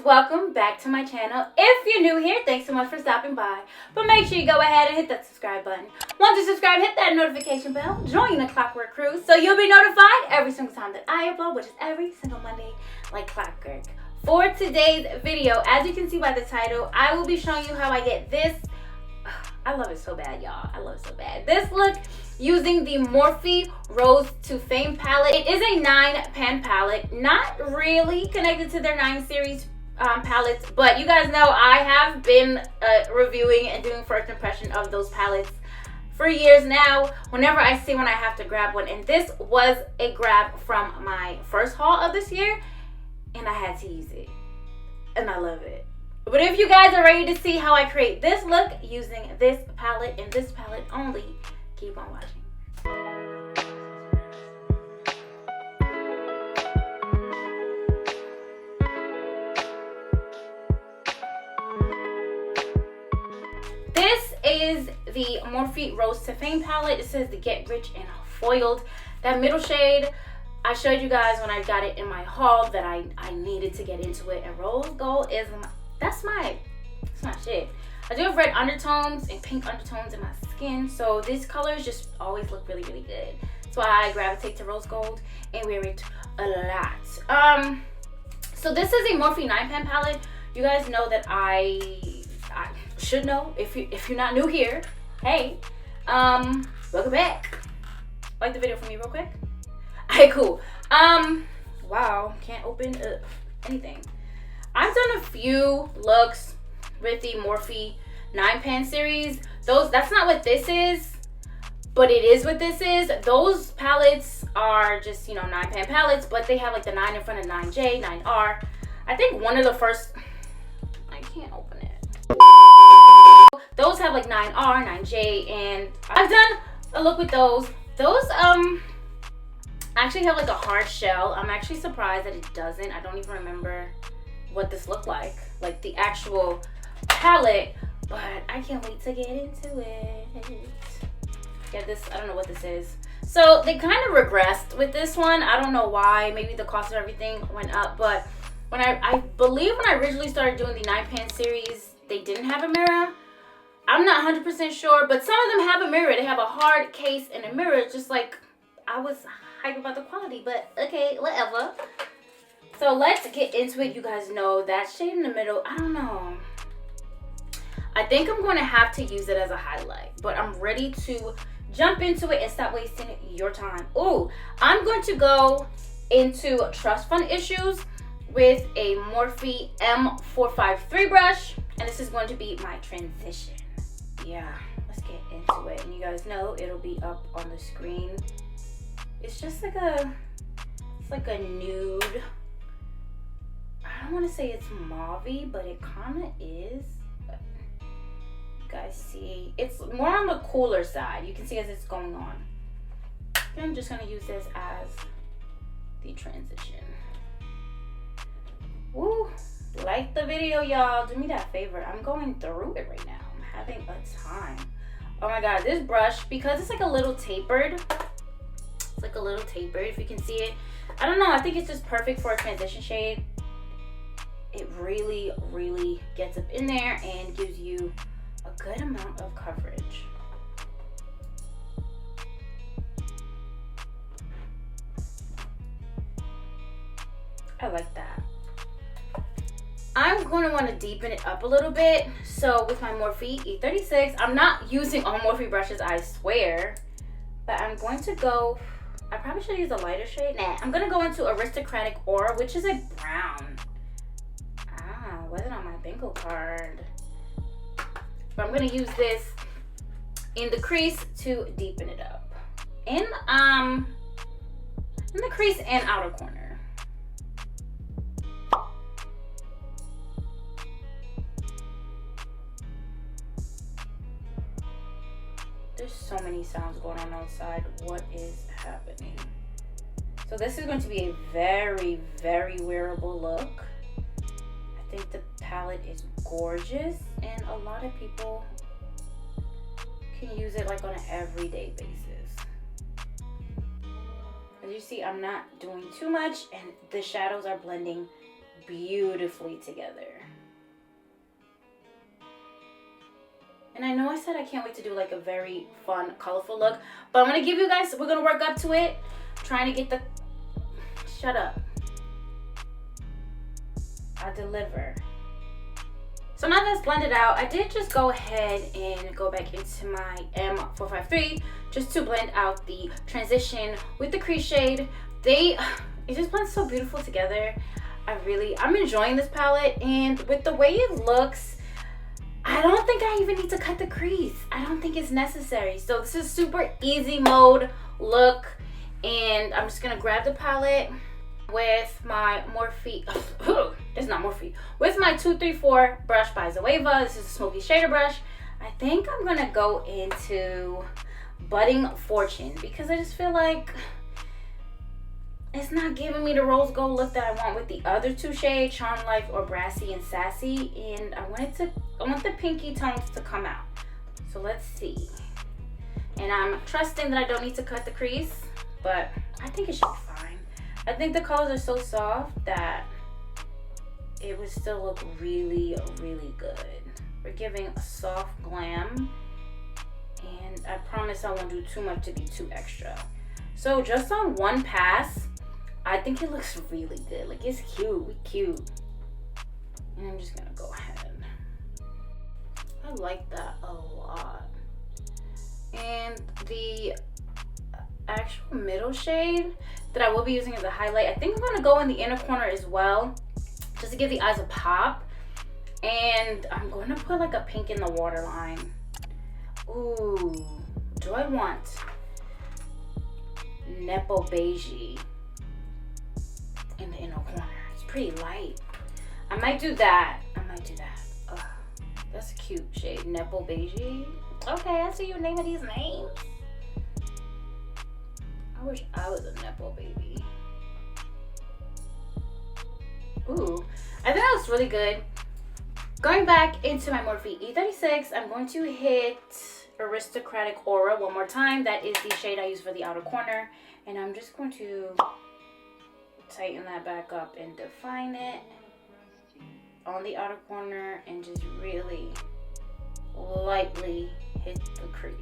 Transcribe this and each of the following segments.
welcome back to my channel. If you're new here, thanks so much for stopping by. But make sure you go ahead and hit that subscribe button. Once you subscribe, hit that notification bell. Join the Clockwork Crew so you'll be notified every single time that I upload, which is every single Monday like clockwork. For today's video, as you can see by the title, I will be showing you how I get this. I love it so bad, y'all. I love it so bad. This look using the Morphe Rose to Fame palette. It is a 9-pan palette, not really connected to their 9 series palettes, but you guys know I have been reviewing and doing first impression of those palettes for years now. Whenever I see one, I have to grab one, and this was a grab from my first haul of this year, and I had to use it, and I love it. But if you guys are ready to see how I create this look using this palette and this palette only, keep on watching. This is the Morphe Rose to Fame palette. It says the Get Rich and Foiled. That middle shade, I showed you guys when I got it in my haul that I needed to get into it. And rose gold is that's my shit. I do have red undertones and pink undertones in my skin, so these colors just always look really, really good. That's why I gravitate to rose gold and wear it a lot. So this is a Morphe 9-pan palette. You guys know that I should know if you're not new here. Hey, welcome back. Like the video for me real quick. Alright, cool. Wow, can't open anything. I've done a few looks with the Morphe 9-pan series. That's not what this is, but it is what this is. Those palettes are just, 9-pan palettes, but they have like the 9 in front of 9J, 9R. I think one of the first, I can't open it. Those have like 9R, 9J, and I've done a look with those. Those actually have like a hard shell. I'm actually surprised that it doesn't. I don't even remember what this looked like the actual palette, but I can't wait to get into it. Yeah, this, I don't know what this is. So they kind of regressed with this one. I don't know why. Maybe the cost of everything went up, but when I believe when I originally started doing the 9-pan series, they didn't have a mirror. I'm not 100% sure, but some of them have a mirror. They have a hard case and a mirror, just like I was hype about the quality, but okay, whatever. So let's get into it. You guys know that shade in the middle, I don't know. I think I'm going to have to use it as a highlight, but I'm ready to jump into it and stop wasting your time. Ooh, I'm going to go into Trust Fund Issues with a Morphe M453 brush, and this is going to be my transition. Yeah, let's get into it. And you guys know it'll be up on the screen. It's just like a nude. I don't want to say it's mauve-y, but it kind of is. But you guys see, it's more on the cooler side. You can see as it's going on. I'm just going to use this as the transition. Woo! Like the video, y'all. Do me that favor. I'm going through it right now. I'm having a time. Oh my god, this brush, because it's like a little tapered. It's like a little tapered, if you can see it. I don't know. I think it's just perfect for a transition shade. It really, really gets up in there and gives you a good amount of coverage. I like that. I'm going to want to deepen it up a little bit. So with my Morphe E36, I'm not using all Morphe brushes, I swear. But I'm going to go, I probably should use a lighter shade. Nah, I'm going to go into Aristocratic Aura, which is a brown. Wasn't on my bingo card. But I'm going to use this in the crease to deepen it up. In the crease and outer corner. There's so many sounds going on outside. What is happening? So this is going to be a very, very wearable look. I think the palette is gorgeous, and a lot of people can use it like on an everyday basis. As you see, I'm not doing too much, and the shadows are blending beautifully together. And I know I said I can't wait to do like a very fun, colorful look, but I'm gonna give you guys, we're gonna work up to it. I'm trying to get the, shut up. I deliver. So now that's blended out, I did just go ahead and go back into my M453 just to blend out the transition with the crease shade. It just blends so beautiful together. I'm enjoying this palette, and with the way it looks, I don't think I even need to cut the crease. I don't think it's necessary. So this is super easy mode look, and I'm just gonna grab the palette with my Morphe, it's not Morphe, with my 234 brush by Zoeva. This is a smoky shader brush. I think I'm gonna go into Budding Fortune because I just feel like it's not giving me the rose gold look that I want with the other two shades, Charm Life or Brassy and Sassy, and I want the pinky tones to come out. So let's see. And I'm trusting that I don't need to cut the crease, but I think it should be fine. I think the colors are so soft that it would still look really, really good. We're giving a soft glam, and I promise I won't do too much to be too extra. So just on one pass, I think it looks really good. Like, it's cute. And I'm just gonna go ahead. I like that a lot. And the actual middle shade that I will be using as a highlight, I think I'm gonna go in the inner corner as well, just to give the eyes a pop. And I'm gonna put like a pink in the waterline. Ooh, do I want Nepo Beigey in the inner corner? It's pretty light. I might do that. Ugh, that's a cute shade, Nepo Beigey. Okay, I see you naming these names. I wish I was a Nepo baby. Ooh, I think that looks really good. Going back into my Morphe E36, I'm going to hit Aristocratic Aura one more time. That is the shade I use for the outer corner. And I'm just going to tighten that back up and define it on the outer corner and just really lightly hit the crease.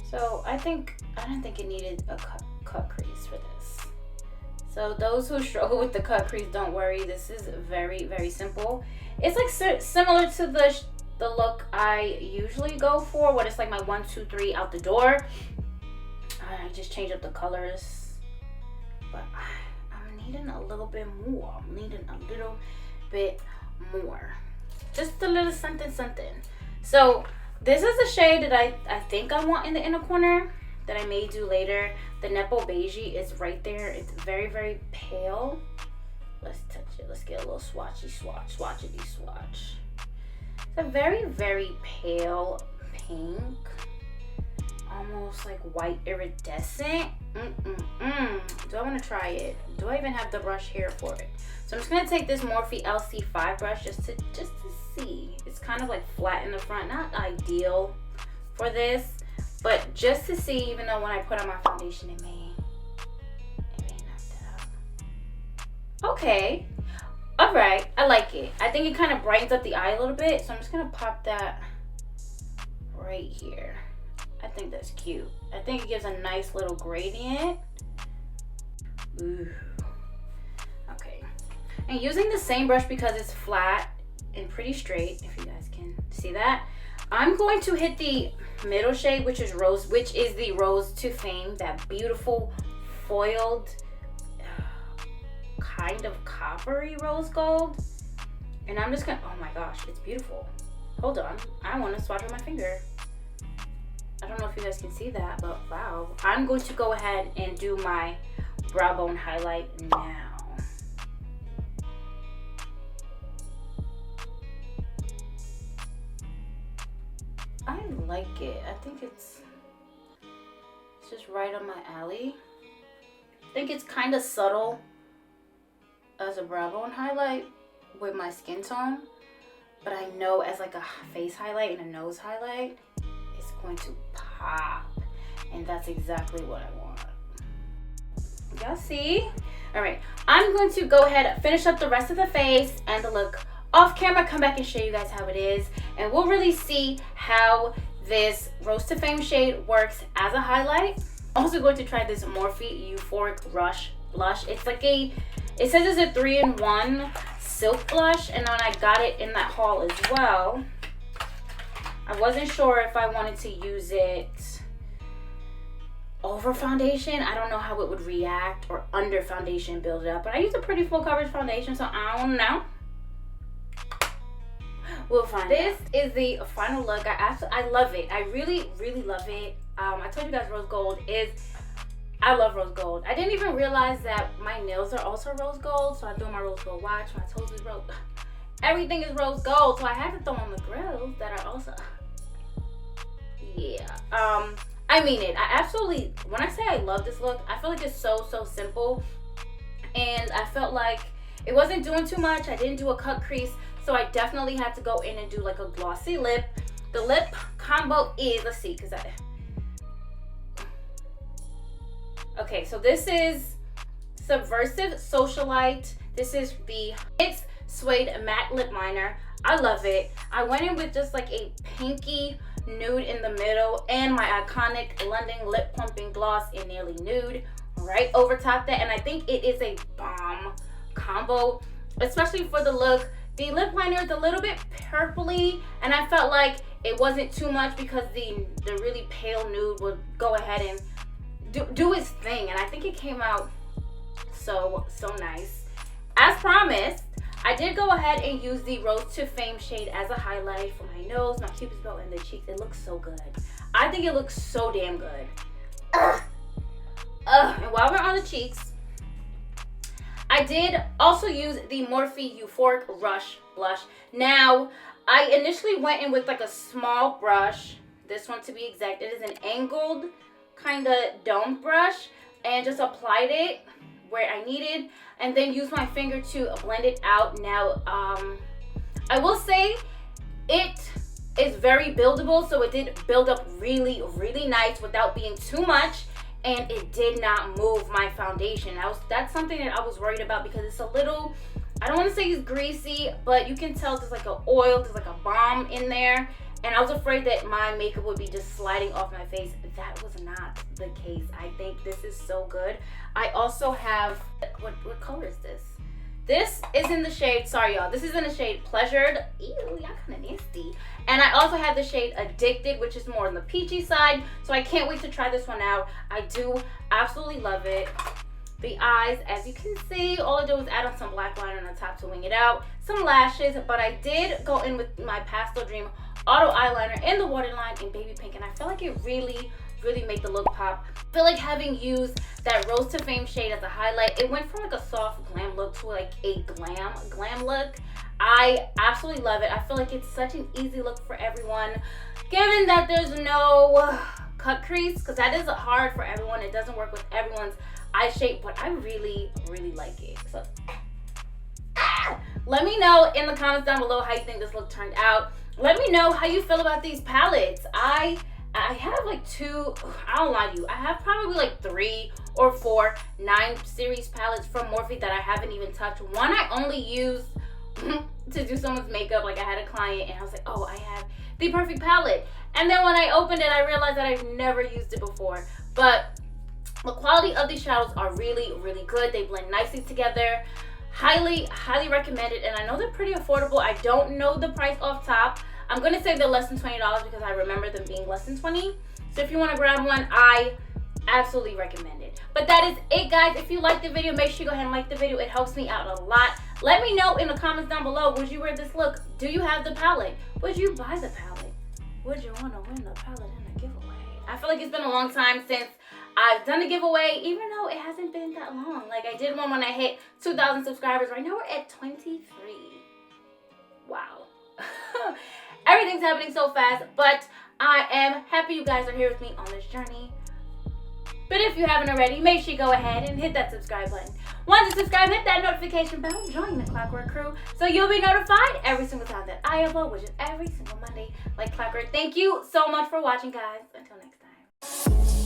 So I don't think it needed a cut crease for this. So those who struggle with the cut crease, don't worry. This is very, very simple. It's like similar to the look I usually go for, when it's like my 1, 2, 3 out the door. I just change up the colors, but I'm needing a little bit more. Just a little something. So this is the shade that I think I want in the inner corner that I may do later. The Nepo Beigey is right there. It's very, very pale. Let's touch it. Let's get a little swatchity swatch. It's a very, very pale pink. Almost like white iridescent. Do I want to try it? Do I even have the brush here for it? So I'm just gonna take this Morphe LC5 brush just to see. It's kind of like flat in the front, not ideal for this, but just to see. Even though when I put on my foundation, it may knock that out. Okay, all right, I like it. I think it kind of brightens up the eye a little bit, so I'm just gonna pop that right here. I think that's cute. I think it gives a nice little gradient. Ooh. Okay. And using the same brush because it's flat and pretty straight, if you guys can see that, I'm going to hit the middle shade, which is the Rose to Fame, that beautiful foiled kind of coppery rose gold. And I'm just gonna, oh my gosh, it's beautiful. Hold on, I want to swatch with my finger. I don't know if you guys can see that, but wow. I'm going to go ahead and do my brow bone highlight now. I like it. I think it's just right up my alley. I think it's kind of subtle as a brow bone highlight with my skin tone, but I know as like a face highlight and a nose highlight, it's going to pop, and that's exactly what I want. y'all see? All right, I'm going to go ahead and finish up the rest of the face and the look off camera, come back and show you guys how it is, and we'll really see how this Rose to Fame shade works as a highlight. I'm also going to try this Morphe Euphoric Rush blush. It's like it says it's a 3-in-1 silk blush, and when I got it in that haul as well, I wasn't sure if I wanted to use it over foundation. I don't know how it would react, or under foundation build it up, but I use a pretty full coverage foundation, so I don't know. We'll find this out. Is the final look. I love it. I really love it. I told you guys rose gold is, I love rose gold. I didn't even realize that my nails are also rose gold, so I threw my rose gold watch, my toes is rose, everything is rose gold, so I had to throw on the grills that are also, yeah. I mean it. I absolutely, when I say I love this look, I feel like it's so simple, and I felt like it wasn't doing too much. I didn't do a cut crease, so I definitely had to go in and do like a glossy lip. The lip combo is, let's see, because okay, so this is Subversive Socialite. This is the It's Suede Matte Lip Liner. I love it. I went in with just like a pinky nude in the middle and my iconic London Lip Plumping Gloss in Nearly Nude right over top that, and I think it is a bomb combo, especially for the look. The lip liner is a little bit purpley, and I felt like it wasn't too much because the really pale nude would go ahead and do its thing, and I think it came out so nice. As promised, I did go ahead and use the Rose to Fame shade as a highlight for my nose, my cupid's bow, and the cheeks. It looks so good. I think it looks so damn good. And while we're on the cheeks, I did also use the Morphe Euphoric Rush blush. Now, I initially went in with like a small brush, this one to be exact. It is an angled kind of dome brush, and just applied it where I needed, and then used my finger to blend it out. Now, I will say it is very buildable, so it did build up really nice without being too much. And it did not move my foundation. That's something that I was worried about, because it's a little, I don't want to say it's greasy, but you can tell there's like an oil, there's like a balm in there. And I was afraid that my makeup would be just sliding off my face. That was not the case. I think this is so good. I also have, what color is this? This is in the shade, sorry y'all, this is in the shade Pleasured. Ew, y'all kind of nasty. And I also have the shade Addicted, which is more on the peachy side. So I can't wait to try this one out. I do absolutely love it. The eyes, as you can see, all I did was add on some black liner on the top to wing it out. Some lashes, but I did go in with my Pastel Dream Auto Eyeliner in the waterline in Baby Pink. And I feel like it really made the look pop. I feel like having used that Rose to Fame shade as a highlight, it went from like a soft glam look to like a glam look. I absolutely love it. I feel like it's such an easy look for everyone, given that there's no cut crease, because that is hard for everyone. It doesn't work with everyone's eye shape, but I really like it. So let me know in the comments down below how you think this look turned out. Let me know how you feel about these palettes. I have like two, I don't lie to you, I have probably like 3 or 4 9 series palettes from Morphe that I haven't even touched. One I only used to do someone's makeup. Like I had a client and I was like, oh, I have the perfect palette. And then when I opened it, I realized that I've never used it before. But the quality of these shadows are really good. They blend nicely together. Highly recommend it. And I know they're pretty affordable. I don't know the price off top. I'm gonna say they're less than $20 because I remember them being less than 20. So if you want to grab one, I absolutely recommend it. But that is it, guys. If you liked the video, make sure you go ahead and like the video. It helps me out a lot. Let me know in the comments down below, would you wear this look? Do you have the palette? Would you buy the palette? Would you want to win the palette in a giveaway? I feel like it's been a long time since I've done a giveaway, even though it hasn't been that long. Like I did one when I hit 2,000 subscribers. Right now we're at 23. Wow. Everything's happening so fast, but I am happy you guys are here with me on this journey. But if you haven't already, make sure you go ahead and hit that subscribe button. Once you subscribe, hit that notification bell, join the Clockwork crew, so you'll be notified every single time that I upload, which is every single Monday, like clockwork. Thank you so much for watching, guys. Until next time.